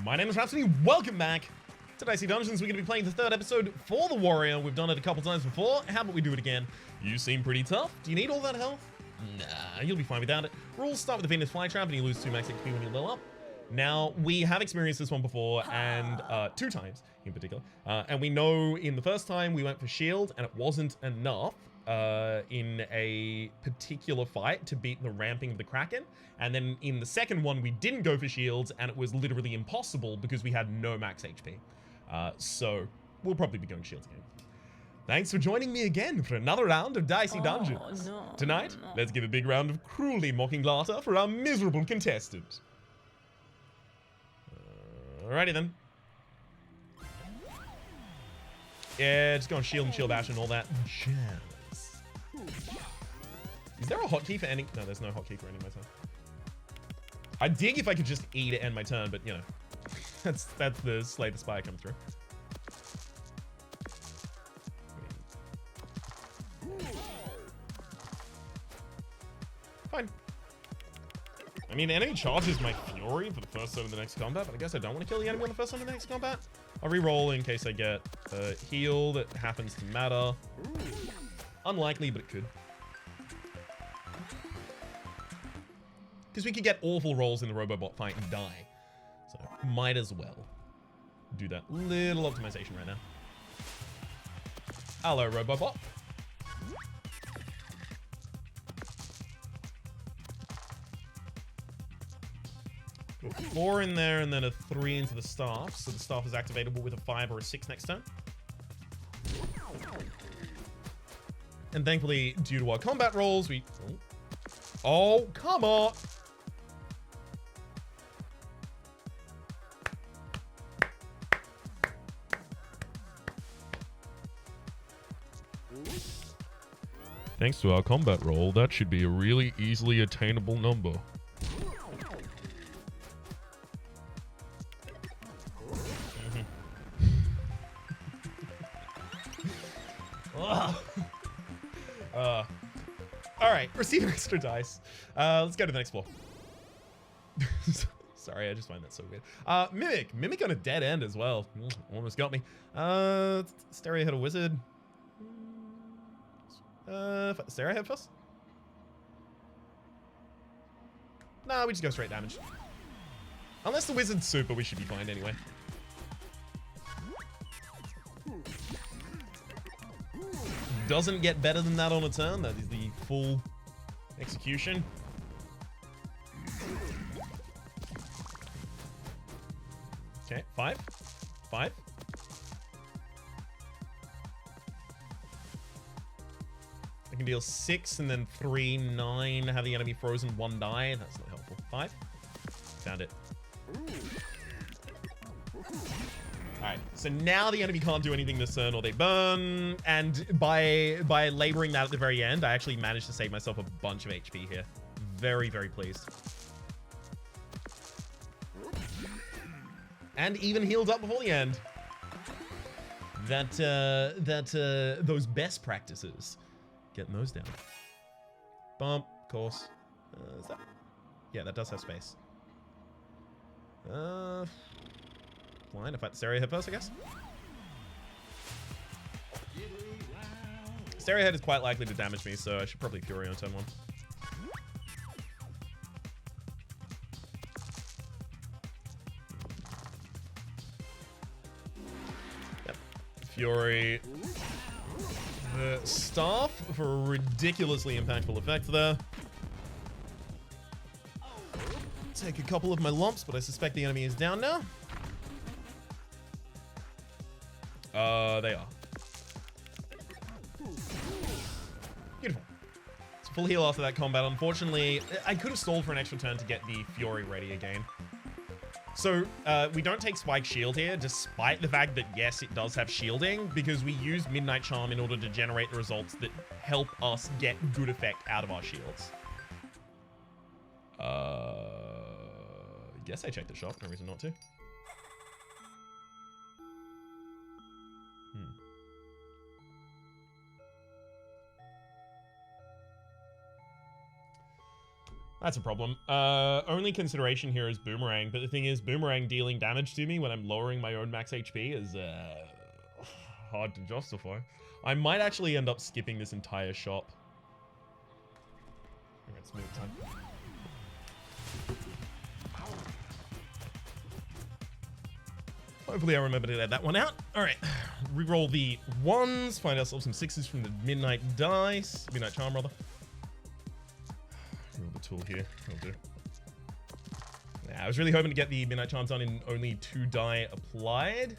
My name is Rhapsody, welcome back to Dicey Dungeons. We're going to be playing the third episode for the Warrior. We've done it a couple times before. How about we do it again? You seem pretty tough. Do you need all that health? Nah, you'll be fine without it. Rules start with the Venus flytrap and you lose 2 max HP when you level up. Now, we have experienced this one before, and 2 times in particular. And we know in the first time we went for shield, and it wasn't enough in a particular fight to beat the ramping of the Kraken. And then in the second one, we didn't go for shields, and it was literally impossible because we had no max HP. So we'll probably be going shields again. Thanks for joining me again for another round of Dicey Dungeons. No, Tonight, let's give a big round of cruelly mocking laughter for our miserable contestant. Alrighty then. Yeah, just go on shield and shield bash and all that jazz. Is there a hotkey for ending? No, there's no hotkey for ending my turn. I'd dig if I could just E to end my turn, but you know, that's the Slay the Spire come through. Fine. I mean, the enemy charges my Fury for the first turn of the next combat, but I guess I don't want to kill the enemy on the first turn of the next combat. I'll re-roll in case I get a heal that happens to matter. Unlikely, but it could. Because we could get awful rolls in the Robobot fight and die. So, might as well do that little optimization right now. Hello, Robobot. Put 4 in there and then a 3 into the staff. So the staff is activatable with a 5 or a 6 next turn. And thankfully, due to our combat rolls, we... Oh, come on! Thanks to our combat roll, that should be a really easily attainable number. Alright, receive extra dice. Let's go to the next floor. Sorry, I just find that so weird. Mimic. Mimic on a dead end as well. Almost got me. Stereo Head a Wizard. Stereo Head first? Nah, we just go straight damage. Unless the Wizard's super, we should be fine anyway. Doesn't get better than that on a turn. That is the full execution. Okay, 5. 5. I can deal 6 and then 3, 9. Have the enemy frozen, 1 die. That's not helpful. 5. Found it. Alright, so now the enemy can't do anything this turn or they burn, and by laboring that at the very end, I actually managed to save myself a bunch of HP here. Very, very pleased. And even healed up before the end. Those best practices. Getting those down. Bump, of course. Is that? Yeah, that does have space. Fine, if I Stereo Head first, I guess. Stereo Head is quite likely to damage me, so I should probably Fury on turn 1. Yep. Fury. The staff for a ridiculously impactful effect there. Take a couple of my lumps, but I suspect the enemy is down now. They are. Beautiful. It's full heal after that combat. Unfortunately, I could have stalled for an extra turn to get the Fury ready again. So, we don't take Spike Shield here, despite the fact that, yes, it does have shielding, because we use Midnight Charm in order to generate the results that help us get good effect out of our shields. Guess I checked the shop. No reason not to. That's a problem. Only consideration here is Boomerang, but the thing is, Boomerang dealing damage to me when I'm lowering my own max HP is hard to justify. I might actually end up skipping this entire shop. Alright, smooth time. Hopefully I remember to let that one out. Alright, reroll the ones, find ourselves some sixes from the Midnight Dice. Midnight Charm, rather. Roll the tool here, that'll do. Yeah, I was really hoping to get the Midnight Charm done in only 2 die applied.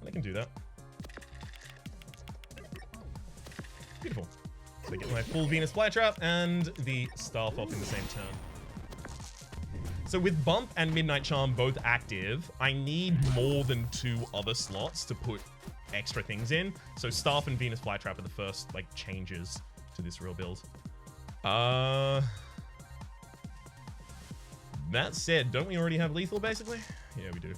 And I can do that. Beautiful. So I get my full Venus Flytrap and the Staff off in the same turn. So with Bump and Midnight Charm both active, I need more than 2 other slots to put extra things in. So Staff and Venus Flytrap are the first, like, changes to this real build. That said, don't we already have lethal, basically? Yeah, we do.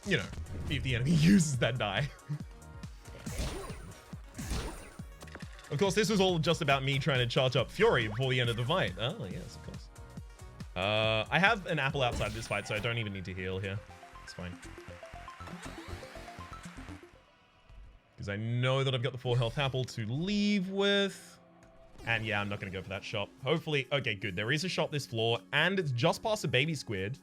You know, if the enemy uses that die. Of course, this was all just about me trying to charge up Fury before the end of the fight. Oh, yes, of course. I have an apple outside this fight, so I don't even need to heal here. It's fine. Because I know that I've got the 4 health apple to leave with. And yeah, I'm not going to go for that shop. Hopefully, okay, good. There is a shop this floor, and it's just past a baby squid.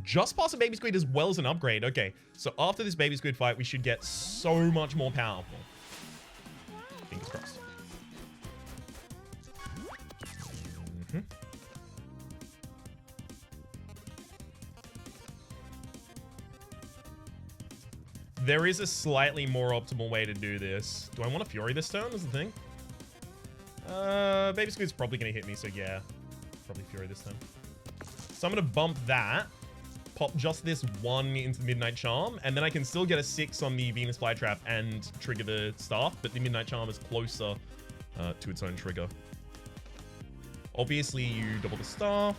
Just past a baby squid as well as an upgrade. Okay, so after this baby squid fight, we should get so much more powerful. Fingers crossed. There is a slightly more optimal way to do this. Do I want a Fury this turn is the thing? Baby Squid's probably going to hit me, so yeah. Probably Fury this turn. So I'm going to bump that. Pop just this 1 into the Midnight Charm, and then I can still get a 6 on the Venus Flytrap and trigger the Staff, but the Midnight Charm is closer to its own trigger. Obviously, you double the Staff.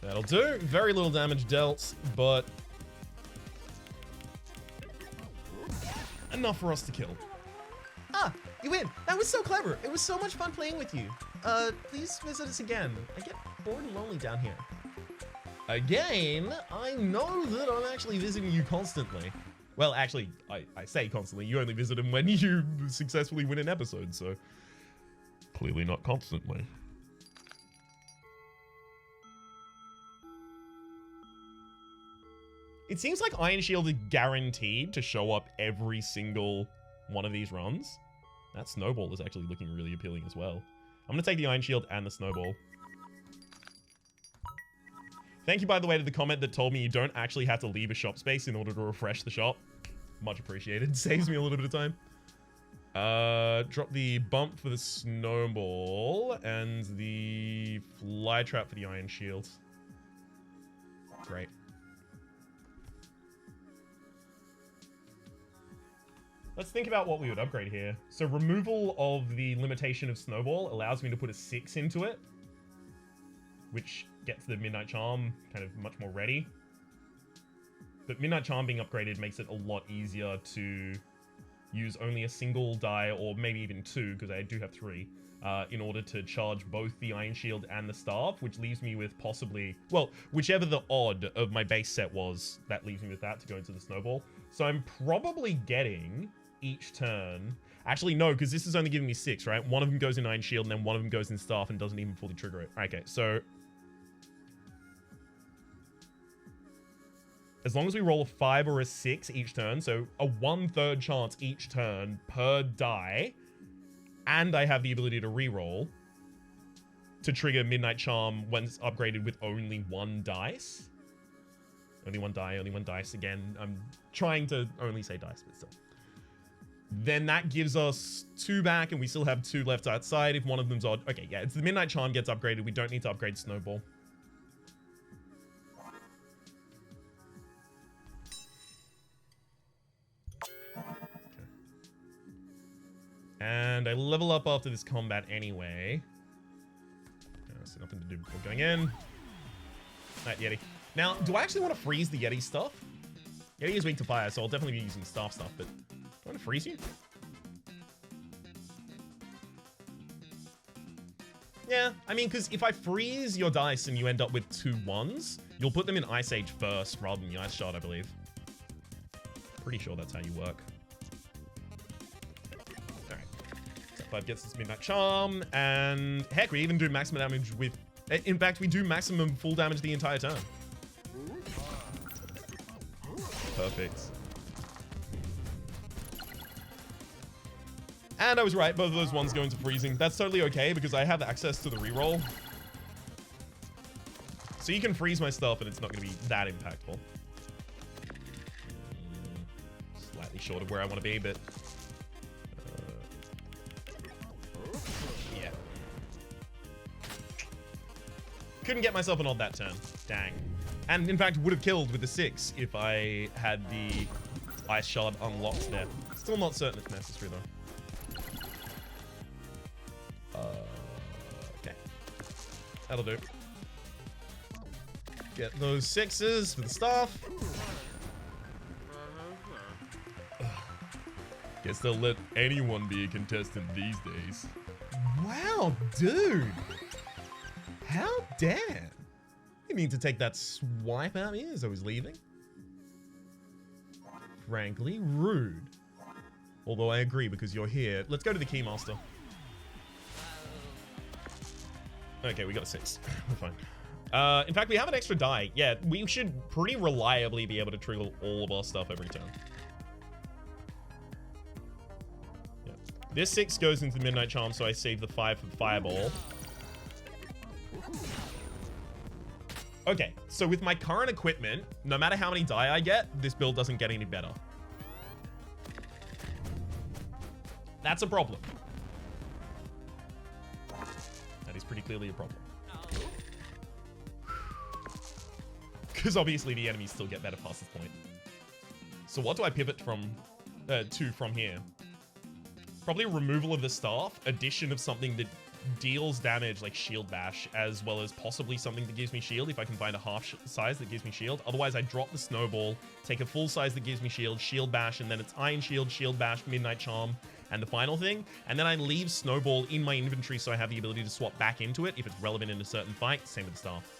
That'll do. Very little damage dealt, but enough for us to kill. Ah, you win. That was so clever. It was so much fun playing with you. Please visit us again. I get bored and lonely down here. Again? I know that I'm actually visiting you constantly. Well, actually, I say constantly. You only visit him when you successfully win an episode, so clearly not constantly. It seems like Iron Shield is guaranteed to show up every single one of these runs. That Snowball is actually looking really appealing as well. I'm going to take the Iron Shield and the Snowball. Thank you, by the way, to the comment that told me you don't actually have to leave a shop space in order to refresh the shop. Much appreciated. Saves me a little bit of time. Drop the bump for the Snowball and the Flytrap for the Iron Shield. Great. Let's think about what we would upgrade here. So removal of the limitation of Snowball allows me to put a 6 into it, which gets the Midnight Charm kind of much more ready. But Midnight Charm being upgraded makes it a lot easier to use only a single die, or maybe even 2, because I do have 3, in order to charge both the Iron Shield and the Staff, which leaves me with possibly, well, whichever the odd of my base set was, that leaves me with that to go into the Snowball. So I'm probably getting each turn. Actually, no, because this is only giving me 6, right? One of them goes in Iron Shield, and then one of them goes in Staff and doesn't even fully trigger it. Okay, so as long as we roll a 5 or a 6 each turn, so a 1/3 chance each turn per die, and I have the ability to reroll to trigger Midnight Charm when it's upgraded with only 1 dice. Only 1 die, only 1 dice. Again, I'm trying to only say dice, but still. Then that gives us 2 back, and we still have 2 left outside if one of them's odd. Okay, yeah, it's the Midnight Charm gets upgraded. We don't need to upgrade Snowball. And I level up after this combat anyway. So nothing to do before going in. That Yeti. Now, do I actually want to freeze the Yeti stuff? Yeti is weak to fire, so I'll definitely be using staff stuff, but do I want to freeze you? Yeah, I mean, because if I freeze your dice and you end up with 2 1s, you'll put them in Ice Age first rather than the Ice Shard, I believe. Pretty sure that's how you work. Alright. Step 5 gets this Midnight Charm, and heck, we even do maximum damage with... In fact, we do maximum full damage the entire turn. Perfect. And I was right, both of those ones go into freezing. That's totally okay because I have access to the reroll. So you can freeze my stuff and it's not going to be that impactful. Slightly short of where I want to be, but... yeah. Couldn't get myself an odd that turn. Dang. And in fact, would have killed with the 6 if I had the Ice Shard unlocked there. Still not certain it's necessary though. Okay. That'll do. Get those 6s for the staff. Guess they'll let anyone be a contestant these days. Wow, dude. How dare. You need to take that swipe at me as I was leaving. Frankly, rude. Although I agree because you're here. Let's go to the Keymaster. Okay, we got a 6. We're fine. In fact, we have an extra die. Yeah, we should pretty reliably be able to trigger all of our stuff every turn. Yeah. This 6 goes into the Midnight Charm, so I save the 5 for the Fireball. Okay, so with my current equipment, no matter how many die I get, this build doesn't get any better. That's a problem. That is pretty clearly a problem. Because obviously the enemies still get better past this point. So what do I pivot from to from here? Probably removal of the staff, addition of something that deals damage like shield bash, as well as possibly something that gives me shield if I can find a half size that gives me shield. Otherwise I drop the snowball, take a full size that gives me shield, shield bash, and then it's iron shield, shield bash, midnight charm, and the final thing. And then I leave snowball in my inventory so I have the ability to swap back into it if it's relevant in a certain fight. Same with the staff.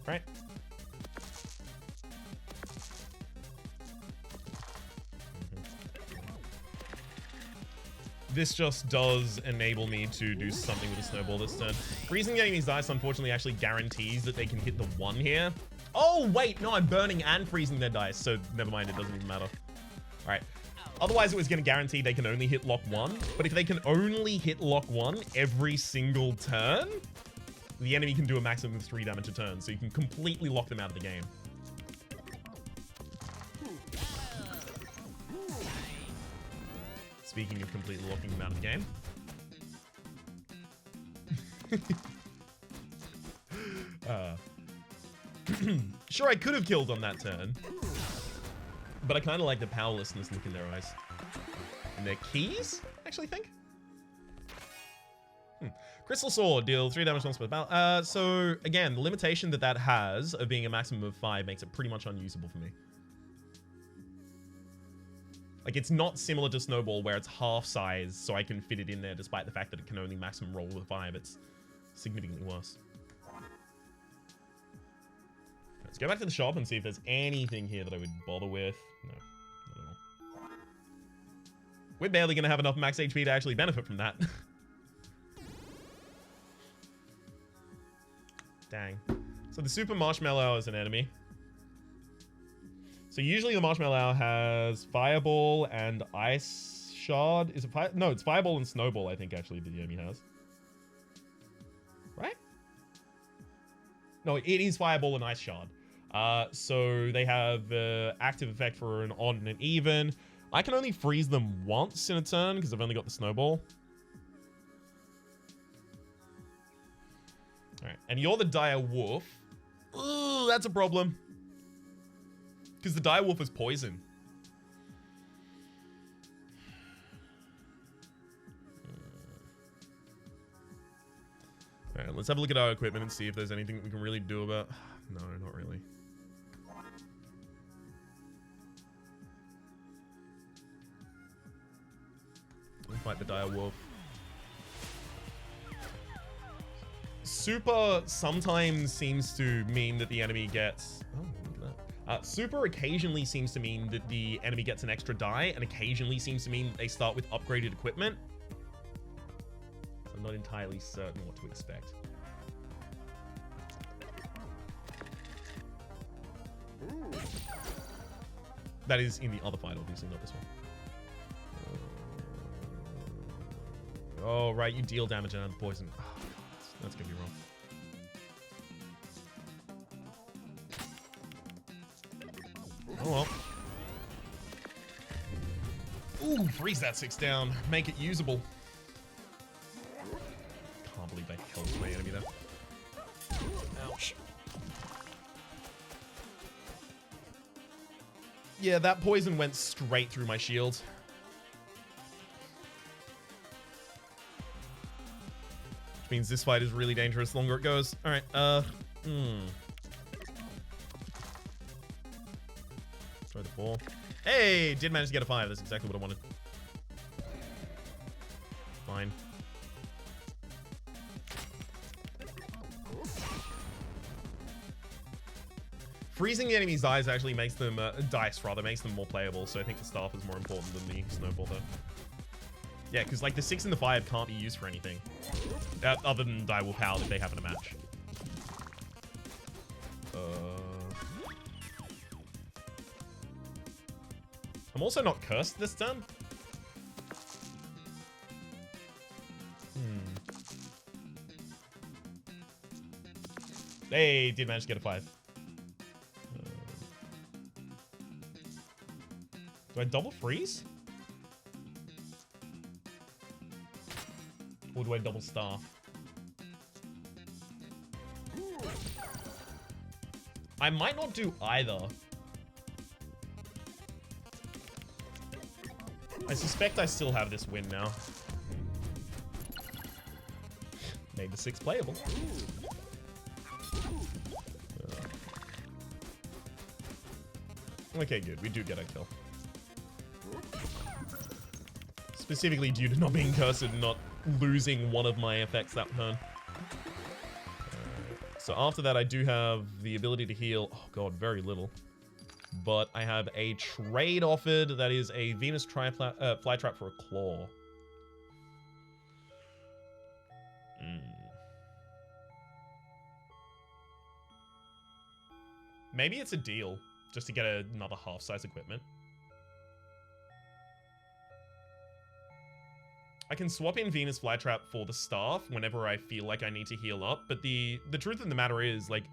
Right. This just does enable me to do something with a snowball this turn. Freezing the enemy's dice, unfortunately, actually guarantees that they can hit the 1 here. Oh, wait, no, I'm burning and freezing their dice, so never mind, it doesn't even matter. All right. Otherwise, it was going to guarantee they can only hit lock 1, but if they can only hit lock 1 every single turn, the enemy can do a maximum of 3 damage a turn, so you can completely lock them out of the game. Speaking of completely locking them out of the game. Sure, I could have killed on that turn, but I kind of like the powerlessness look in their eyes. And their keys, I actually think. Crystal Sword, deal 3 damage on spell. So again, the limitation that has of being a maximum of 5 makes it pretty much unusable for me. Like, it's not similar to Snowball where it's half size, so I can fit it in there despite the fact that it can only maximum roll with 5. It's significantly worse. Let's go back to the shop and see if there's anything here that I would bother with. No, not at all. We're barely going to have enough max HP to actually benefit from that. Dang. So the Super Marshmallow is an enemy. So usually the Marshmallow has Fireball and Ice Shard. Is it fire? No, it's Fireball and Snowball, I think, actually, that the enemy has. Right? No, it is Fireball and Ice Shard. So they have active effect for an odd and an even. I can only freeze them once in a turn because I've only got the Snowball. All right, and you're the Direwolf. Ooh, that's a problem. Because the Direwolf is poison. Alright, let's have a look at our equipment and see if there's anything that we can really do about... No, not really. We'll fight the Direwolf. Super sometimes seems to mean that the enemy gets... Oh, look at that. Super occasionally seems to mean that the enemy gets an extra die, and occasionally seems to mean that they start with upgraded equipment. So I'm not entirely certain what to expect. That is in the other fight, obviously, not this one. Oh, right, you deal damage and the poison. Oh, that's gonna be wrong. Oh well. Ooh, freeze that 6 down. Make it usable. Can't believe I held my enemy there. Ouch. Yeah, that poison went straight through my shield. Which means this fight is really dangerous the longer it goes. Alright, Try the 4. Hey! Did manage to get a 5. That's exactly what I wanted. Fine. Freezing the enemy's eyes actually makes them, dice rather, makes them more playable, so I think the staff is more important than the snowball though. Yeah, because like the 6 and the 5 can't be used for anything. Other than Direwolf power if they have in a match. I'm also not cursed this turn. Hey, did manage to get a 5. Do I double freeze? Or do I double staff? I might not do either. I suspect I still have this win now. Made the 6 playable. Okay, good. We do get a kill. Specifically due to not being cursed and not losing one of my effects that turn. So after that, I do have the ability to heal. Oh god, very little. But I have a trade offered that is a Venus flytrap for a claw. Maybe it's a deal, just to get another half-size equipment. I can swap in Venus flytrap for the staff whenever I feel like I need to heal up, but the truth of the matter is, like,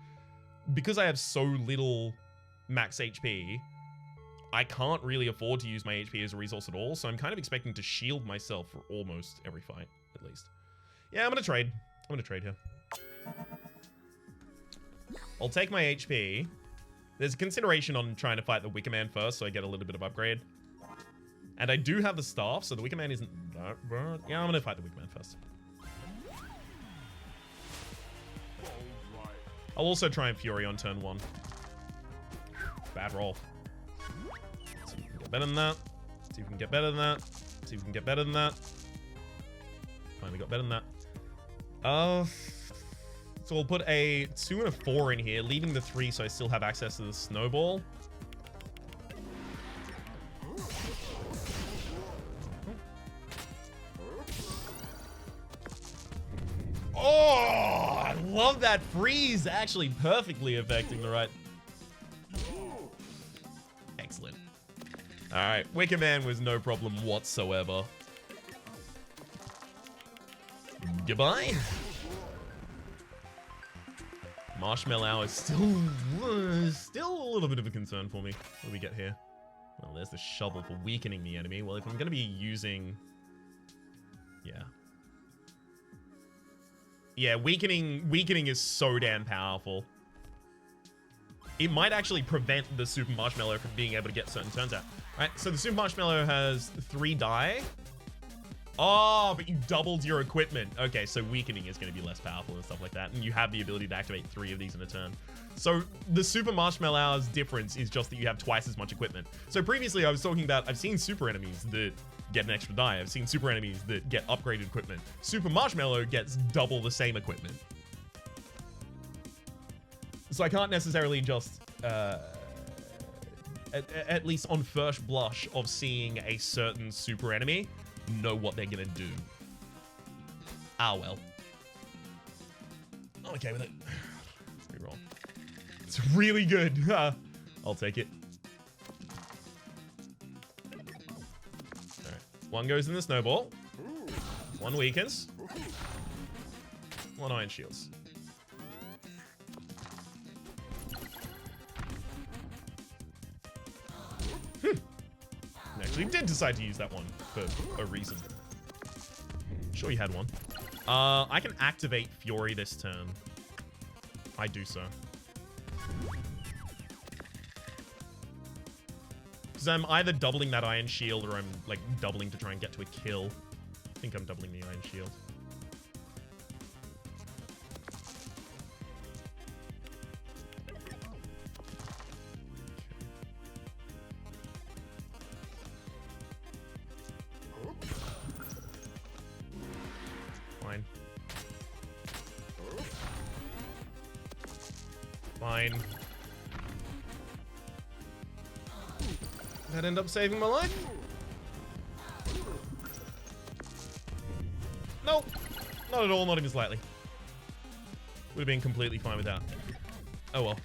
because I have so little max HP, I can't really afford to use my HP as a resource at all, so I'm kind of expecting to shield myself for almost every fight, at least. Yeah, I'm gonna trade. I'm gonna trade here. I'll take my HP. There's a consideration on trying to fight the Wicker Man first, so I get a little bit of upgrade. And I do have the staff, so the Wicker Man isn't that bad. Yeah, I'm gonna fight the Wicker Man first. I'll also try and Fury on turn 1. Bad roll. See if we can get better than that. See if we can get better than that. See if we can get better than that. Finally got better than that. So we'll put a 2 and a 4 in here, leaving the 3 so I still have access to the snowball. Oh, I love that freeze. Actually perfectly affecting the right. Excellent. All right, Wicker Man was no problem whatsoever. Goodbye. Marshmallow is still a little bit of a concern for me. What do we get here? Well, there's the shovel for weakening the enemy. Well, if I'm going to be using... Yeah, weakening is so damn powerful. it might actually prevent the Super Marshmallow from being able to get certain turns out. Right, so the Super Marshmallow has 3 die. Oh, but you doubled your equipment. Okay, so weakening is going to be less powerful and stuff like that, and you have the ability to activate 3 of these in a turn. So the Super Marshmallow's difference is just that you have twice as much equipment. So previously I was talking about, I've seen super enemies that get an extra die. I've seen super enemies that get upgraded equipment. Super Marshmallow gets double the same equipment. So I can't necessarily just, at least on first blush of seeing a certain super enemy, know what they're gonna do. Ah, well. I'm okay with it. Reroll. It's really good. I'll take it. Alright. 1 goes in the snowball. 1 weakens. 1 iron shields. Actually did decide to use that one for a reason. Sure you had one. I can activate Fury this turn. I do so. Because I'm either doubling that Iron Shield or I'm like doubling to try and get to a kill. I think I'm doubling the Iron Shield. Fine. That end up saving my life? Nope. Not at all, not even slightly. Would have been completely fine with that. Oh well.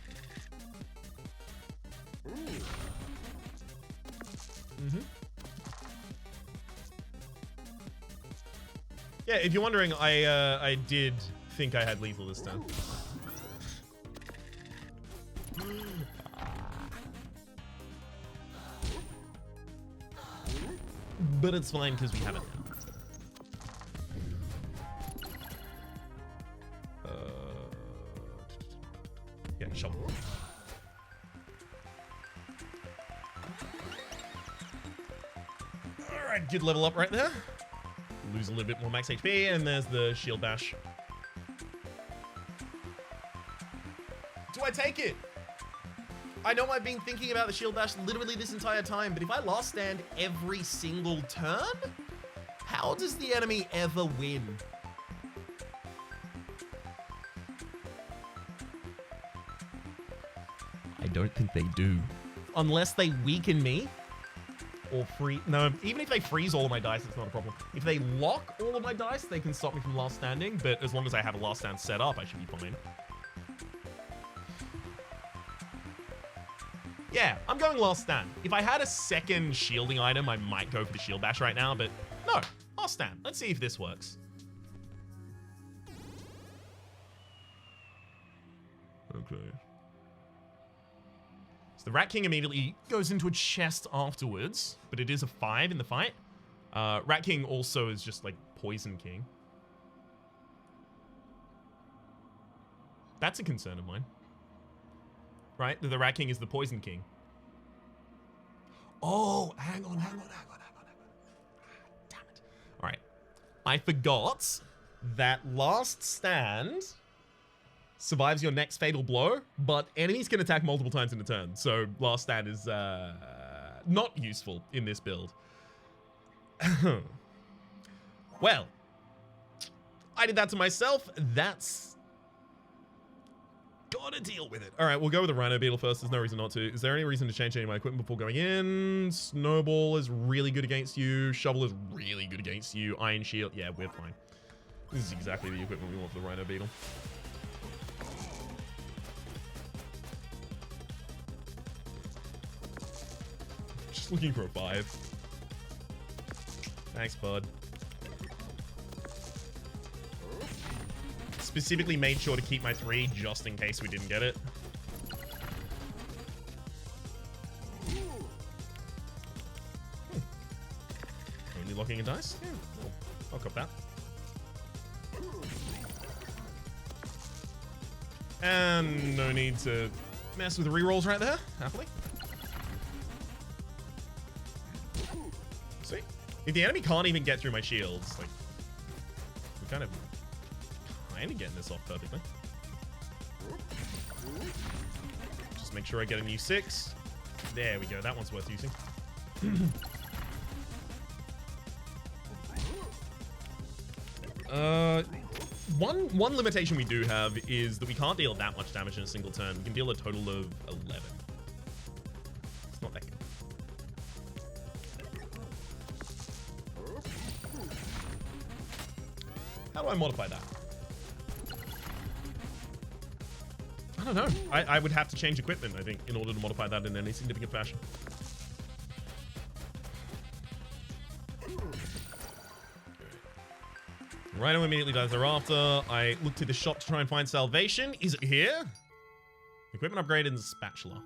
Yeah, if you're wondering, I did think I had lethal this time. But it's fine because we have it now. Yeah, shovel. Alright, good level up right there. Lose a little bit more max HP, and there's the shield bash. Do I take it? I know I've been thinking about the shield bash literally this entire time, but if I last stand every single turn, how does the enemy ever win? I don't think they do. Unless they weaken me or free. No, even if they freeze all of my dice, it's not a problem. If they lock all of my dice, they can stop me from last standing, but as long as I have a last stand set up, I should be fine. Yeah, I'm going last stand. If I had a second shielding item, I might go for the shield bash right now, but no, last stand. Let's see if this works. Okay. So the Rat King immediately goes into a chest afterwards, but it is a 5 in the fight. Rat King also is just like Poison King. That's a concern of mine. Right? The Rat King is the Poison King. Oh, hang on. Damn it. All right. I forgot that last stand survives your next fatal blow, but enemies can attack multiple times in a turn. So last stand is not useful in this build. Well, I did that to myself. That's gotta deal with it. All right, we'll go with the Rhino Beetle first. There's no reason not to. Is there any reason to change any of my equipment before going in? Snowball is really good against you. Shovel is really good against you. Iron Shield, yeah, we're fine. This is exactly the equipment we want for the Rhino Beetle. Just looking for a 5. Thanks, bud. Specifically made sure to keep my 3 just in case we didn't get it. Only locking a dice? Yeah, cool. I'll cop that. And no need to mess with rerolls right there, happily. See? If the enemy can't even get through my shields, like, we're kind of getting this off perfectly. Just make sure I get a new 6. There we go. That one's worth using. One limitation we do have is that we can't deal that much damage in a single turn. We can deal a total of 11. It's not that good. How do I modify that? I don't know. I would have to change equipment, I think, in order to modify that in any significant fashion. Rhino immediately dies thereafter. I look to the shop to try and find salvation. Is it here? Equipment upgrade in the spatula.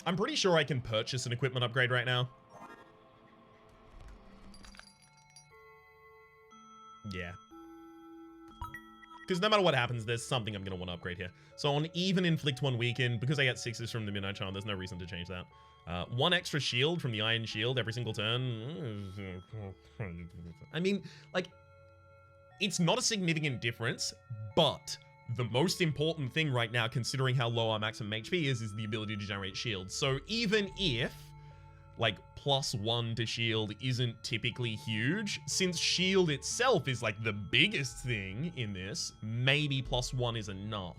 I'm pretty sure I can purchase an equipment upgrade right now. Yeah. Because no matter what happens, there's something I'm going to want to upgrade here. So on even inflict 1 weaken, because I get 6s from the Midnight Charm, there's no reason to change that. 1 extra shield from the Iron Shield every single turn. I mean, like, it's not a significant difference, but the most important thing right now, considering how low our maximum HP is the ability to generate shields. So even if, like, +1 to shield isn't typically huge, since shield itself is like the biggest thing in this, maybe +1 is enough.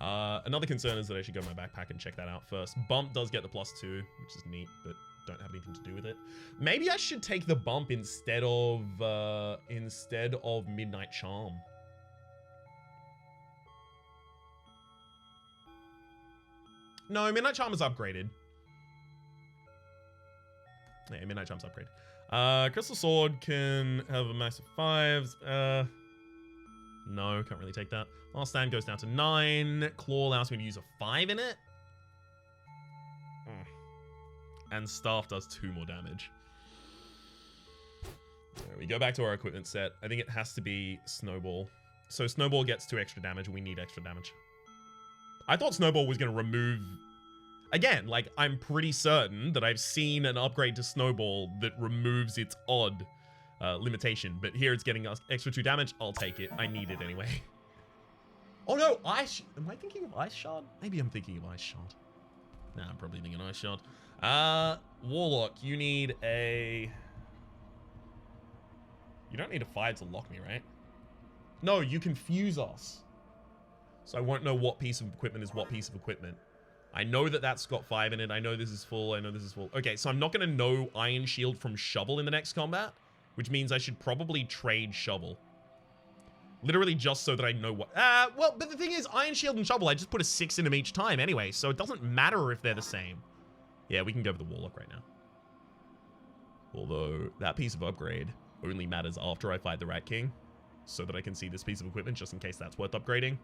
Another concern is that I should go to my backpack and check that out first. Bump does get the +2, which is neat, but don't have anything to do with it. Maybe I should take the bump instead of Midnight Charm. No, Midnight Charm is upgraded. Yeah, Midnight Charm's upgrade. Crystal Sword can have a max of 5s. No, can't really take that. Last Stand goes down to 9. Claw allows me to use a 5 in it. And Staff does 2 more damage. We go back to our equipment set. I think it has to be Snowball. So Snowball gets 2 extra damage, and we need extra damage. I thought Snowball was going to remove... Again, like, I'm pretty certain that I've seen an upgrade to Snowball that removes its odd limitation. But here it's getting us extra 2 damage. I'll take it. I need it anyway. Oh no, Ice... Am I thinking of Ice Shard? Maybe I'm thinking of Ice Shard. Nah, I'm probably thinking Ice Shard. Warlock, you need a... You don't need a 5 to lock me, right? No, you confuse us. So I won't know what piece of equipment is what piece of equipment. I know that that's got 5 in it. I know this is full. I know this is full. Okay, so I'm not going to know Iron Shield from Shovel in the next combat, which means I should probably trade Shovel. Literally just so that I know what... well, but the thing is, Iron Shield and Shovel, I just put a 6 in them each time anyway, so it doesn't matter if they're the same. Yeah, we can go for the Warlock right now. Although, that piece of upgrade only matters after I fight the Rat King, so that I can see this piece of equipment just in case that's worth upgrading.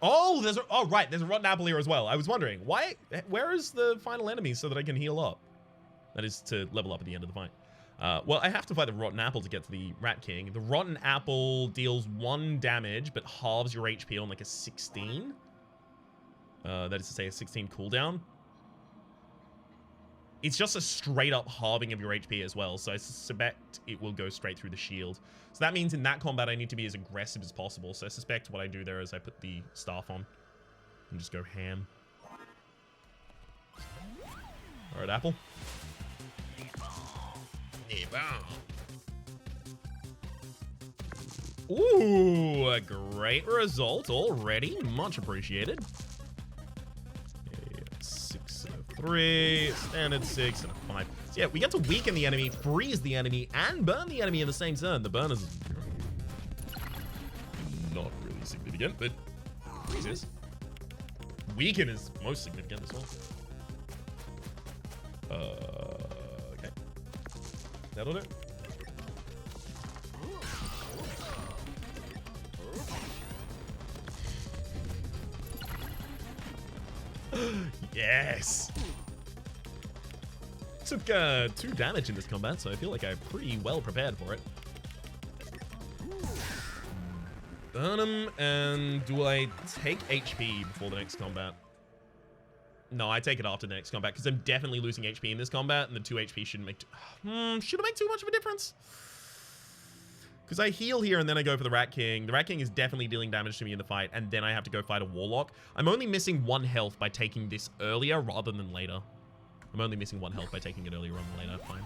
Oh, there's a... Oh, right. There's a Rotten Apple here as well. I was wondering, why... Where is the final enemy so that I can heal up? That is to level up at the end of the fight. Well, I have to fight the Rotten Apple to get to the Rat King. The Rotten Apple deals 1 damage, but halves your HP on like a 16. That is to say a 16 cooldown. It's just a straight up halving of your HP as well, so I suspect it will go straight through the shield. So that means in that combat I need to be as aggressive as possible, so I suspect what I do there is I put the staff on and just go ham. Alright, Apple. Ooh, a great result already. Much appreciated. 6 and a 3, standard 6 and a 5. So yeah, we get to weaken the enemy, freeze the enemy, and burn the enemy in the same turn. The burn is not really significant, but freeze is. Weaken is most significant as well. Okay. That'll do. Yes. Took 2 damage in this combat, so I feel like I'm pretty well prepared for it. Burn him, and do I take HP before the next combat? No, I take it after the next combat, because I'm definitely losing HP in this combat, and the 2 HP shouldn't make... shouldn't make too much of a difference. Because I heal here, and then I go for the Rat King. The Rat King is definitely dealing damage to me in the fight, and then I have to go fight a Warlock. I'm only missing 1 health by taking this earlier rather than later. I'm only missing 1 health by taking it earlier rather than later. Fine.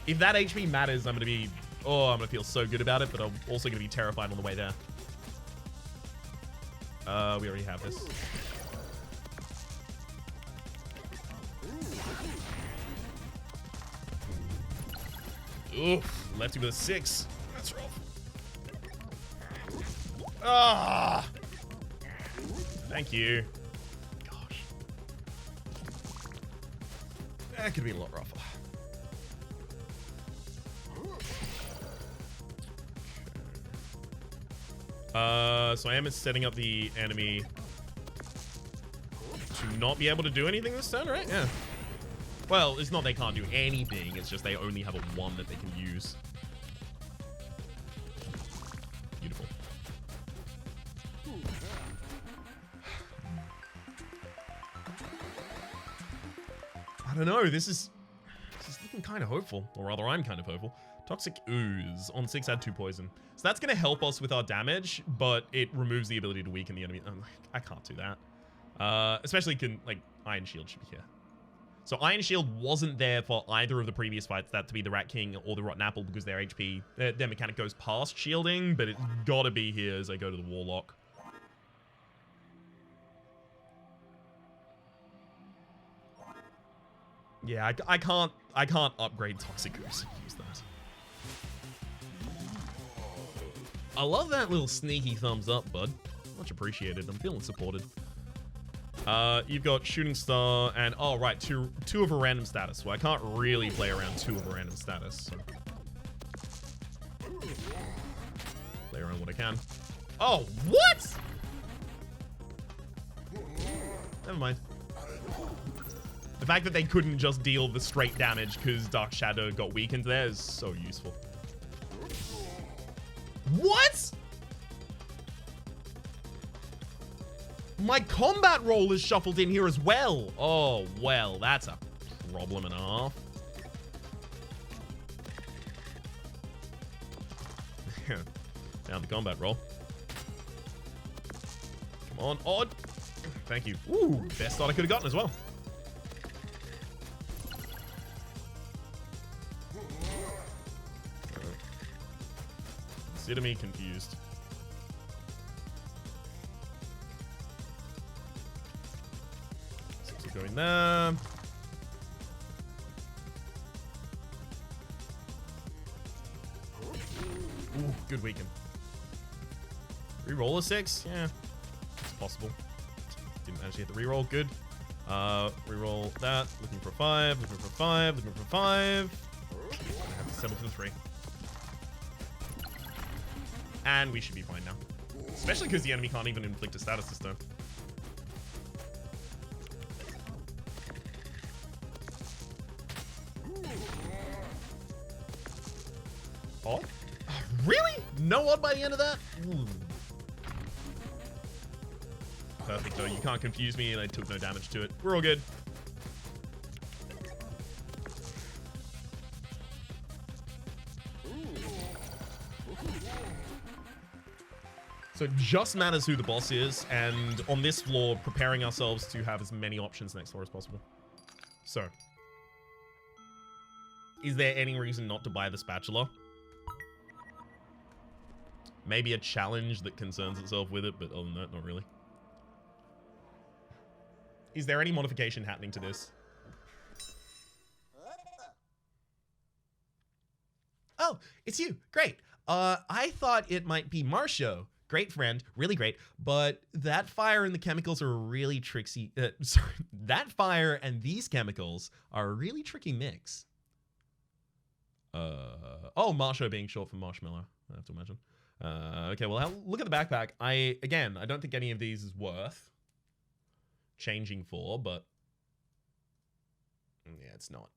If that HP matters, I'm going to be... Oh, I'm going to feel so good about it, but I'm also going to be terrified on the way there. We already have this. Oof, lefty with a 6. That's rough. Ah! Thank you. Gosh. That could be a lot rougher. So I am setting up the enemy to not be able to do anything this turn, right? Yeah. Well, it's not they can't do anything, it's just they only have a 1 that they can use. Beautiful. I don't know, this is looking kind of hopeful. Or rather, I'm kind of hopeful. Toxic Ooze. On 6, add 2 poison. So that's going to help us with our damage, but it removes the ability to weaken the enemy. I can't do that. Especially, like, Iron Shield should be here. So Iron Shield wasn't there for either of the previous fights, that to be the Rat King or the Rotten Apple, because their HP, their mechanic goes past shielding, but it's gotta be here as I go to the Warlock. Yeah, I can't upgrade Toxic Ooze. Use that. I love that little sneaky thumbs up, bud. Much appreciated. I'm feeling supported. You've got Shooting Star and, oh, right, two of a random status. Well, I can't really play around 2 of a random status, so. Play around what I can. Oh, what? Never mind. The fact that they couldn't just deal the straight damage because Dark Shadow got weakened there is so useful. What? My combat roll is shuffled in here as well. Oh, well, that's a problem and a half. Down the combat roll. Come on, odd. Thank you. Ooh, best start I could have gotten as well. Consider me confused. So going there. Ooh, good weaken. Reroll a 6? Yeah, it's possible. Didn't actually hit the reroll. Good. Reroll that. Looking for 5. Looking for 5. Looking for 5. I have to settle for the 3. And we should be fine now. Especially because the enemy can't even inflict a status this turn. Odd? Really? No odd by the end of that? Ooh. Perfect, though. You can't confuse me, and I took no damage to it. We're all good. So it just matters who the boss is, and on this floor, preparing ourselves to have as many options next floor as possible. So, is there any reason not to buy the spatula? Maybe a challenge that concerns itself with it, but other than that, not really. Is there any modification happening to this? Oh, it's you. Great. I thought it might be Marshall. Great friend, really great, but that fire and the chemicals are really tricksy. Sorry, that fire and these chemicals are a really tricky mix. Oh, Marshall being short for marshmallow, I have to imagine. Okay, well, look at the backpack. Again, I don't think any of these is worth. changing for, but yeah, it's not.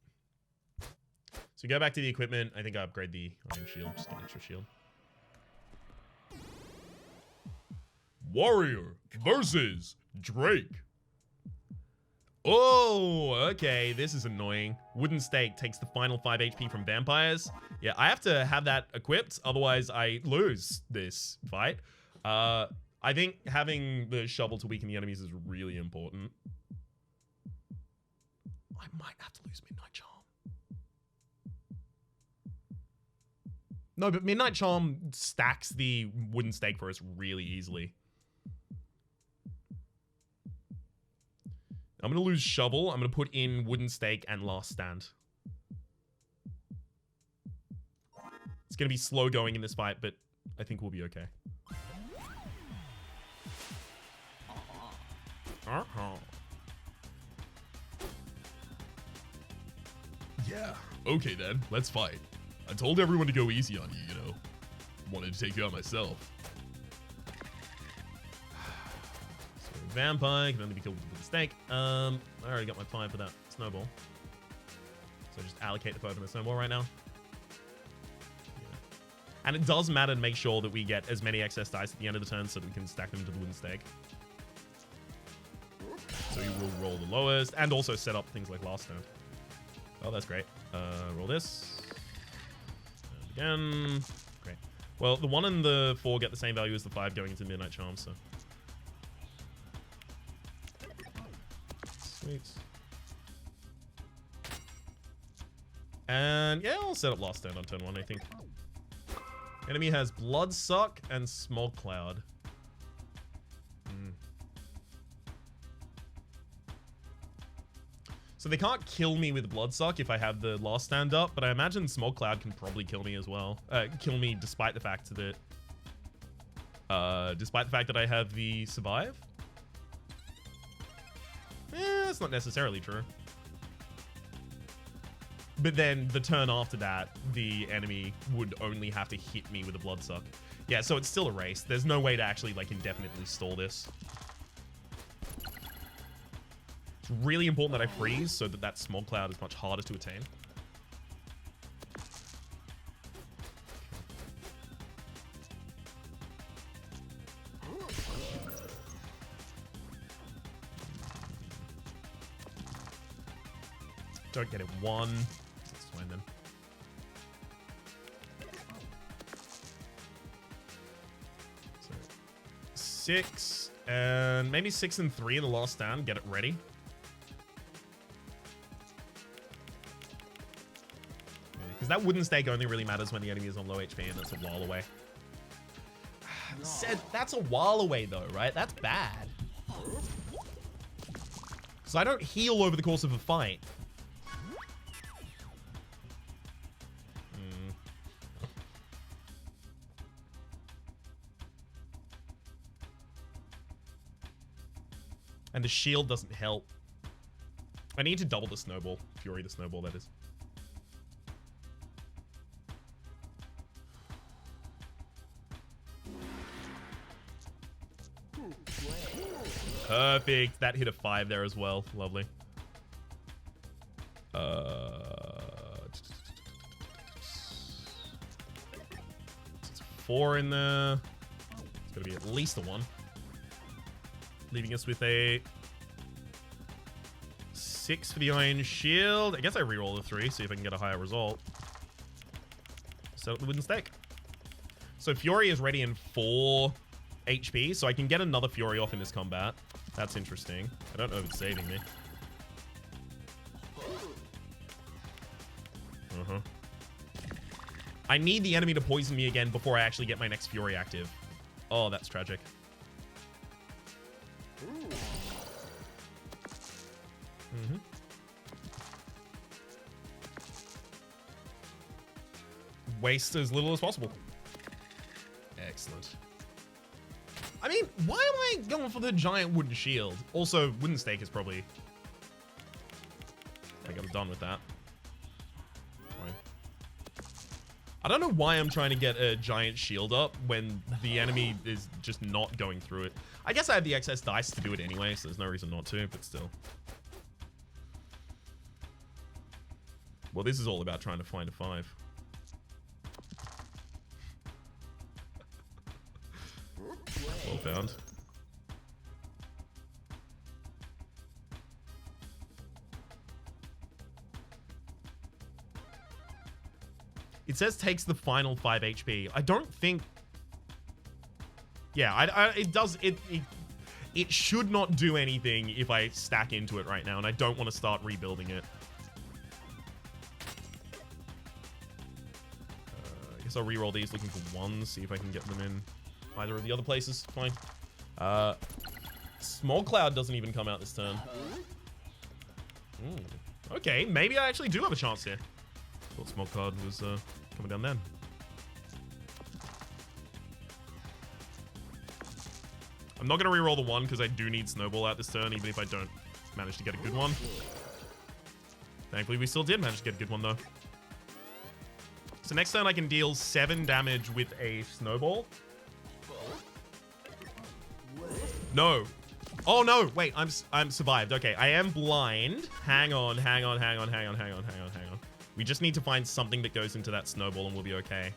So go back to the equipment. I think I upgrade the iron shield. Just get an extra shield. Warrior versus Drake. Oh, okay. This is annoying. Wooden stake takes the final 5 HP from vampires. Yeah, I have to have that equipped. Otherwise, I lose this fight. I think having the shovel to weaken the enemies is really important. I might have to lose Midnight Charm. No, but Midnight Charm stacks the wooden stake for us really easily. I'm going to lose shovel. I'm going to put in wooden stake and last stand. It's going to be slow going in this fight, but I think we'll be okay. Yeah, okay then, let's fight. I told everyone to go easy on you, you know. Wanted to take you out myself. So vampire can only be killed with a stake. I already got my 5 for that snowball. So just allocate the 5 for the snowball right now. Yeah. And it does matter to make sure that we get as many excess dice at the end of the turn so that we can stack them into the wooden stake. So we will roll the lowest and also set up things like last turn. Oh, that's great. Roll this. And again. Great. Well, the 1 and the 4 get the same value as the 5 going into Midnight Charm, so. Sweet. And yeah, I'll set up last turn on turn 1, I think. Enemy has Bloodsuck and Smog Cloud. So they can't kill me with Bloodsuck if I have the last stand up, but I imagine Smog Cloud can probably kill me as well. Kill me despite the fact that I have the survive. That's not necessarily true. But then the turn after that, the enemy would only have to hit me with a Bloodsuck. Yeah, so it's still a race. There's no way to actually like indefinitely stall this. It's really important that I freeze so that that Smog Cloud is much harder to attain. Don't get it 1. That's fine then. So 6 and maybe 6 and 3 in the last stand. Get it ready. Because that wooden stake only really matters when the enemy is on low HP and that's a while away. Said that's a while away though, right? That's bad. Because I don't heal over the course of a fight. And the shield doesn't help. I need to double the snowball. Fury the snowball, that is. Perfect. That hit a 5 there as well. Lovely. 4 in there. It's going to be at least a 1. Leaving us with a 6 for the iron shield. I guess I reroll the 3, see if I can get a higher result. Set up the wooden stake. So Fury is ready in 4 HP, so I can get another Fury off in this combat. That's interesting. I don't know if it's saving me. I need the enemy to poison me again before I actually get my next Fury active. Oh, that's tragic. Waste as little as possible. Excellent. I mean, why am I going for the giant wooden shield? Also, wooden stake is probably... I think I'm done with that. Fine. I don't know why I'm trying to get a giant shield up when the enemy is just not going through it. I guess I have the excess dice to do it anyway, so there's no reason not to, but still. Well, this is all about trying to find a 5. Well found. It says takes the final 5 HP. I don't think... Yeah, it does... It should not do anything if I stack into it right now, and I don't want to start rebuilding it. I guess I'll reroll these looking for 1s, see if I can get them in either of the other places. Fine. Small Cloud doesn't even come out this turn. Okay, maybe I actually do have a chance here. Thought Small Cloud was coming down then. I'm not going to reroll the 1 because I do need Snowball out this turn, even if I don't manage to get a good one. Thankfully, we still did manage to get a good one, though. So next turn, I can deal 7 damage with a Snowball. No. Oh, no. Wait, I'm survived. Okay, I am blind. Hang on. We just need to find something that goes into that Snowball and we'll be okay.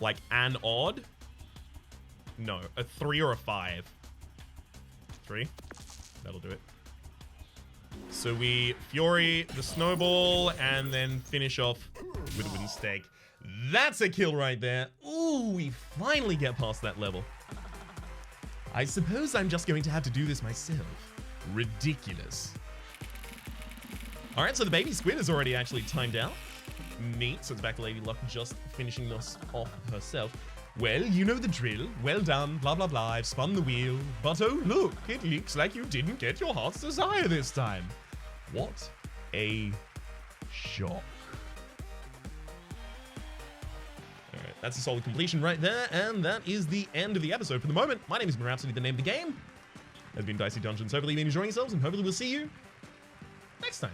Like an odd? No, a 3 or a 5. 3? That'll do it. So we Fury the Snowball and then finish off with a wooden stake. That's a kill right there. Ooh, we finally get past that level. I suppose I'm just going to have to do this myself. Ridiculous. All right, so the baby squid is already actually timed out. Neat, so it's back to Lady Luck just finishing this off herself. Well, you know the drill. Well done, blah, blah, blah. I've spun the wheel. But oh, look, it looks like you didn't get your heart's desire this time. What a shock. All right, that's a solid completion right there, and that is the end of the episode for the moment. My name is Rhapsody, the name of the game has been Dicey Dungeons. Hopefully you've been enjoying yourselves, and hopefully we'll see you next time.